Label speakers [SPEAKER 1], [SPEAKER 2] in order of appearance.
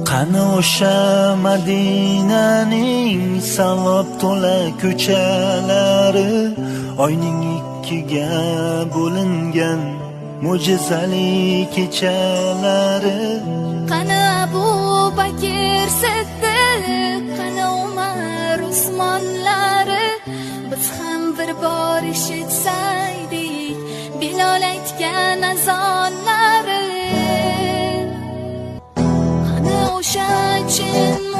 [SPEAKER 1] Qani o'sha Madinaning savob to'la ko'chalari, oyning ikkiga bo'lingan mo'jizali kechalari.
[SPEAKER 2] Qani Abu Bakr Siddiq, qani Umar Usmonlari, biz ham bir bor eshitsaydik Bilol aytgan azonlari. Qani o'sha chin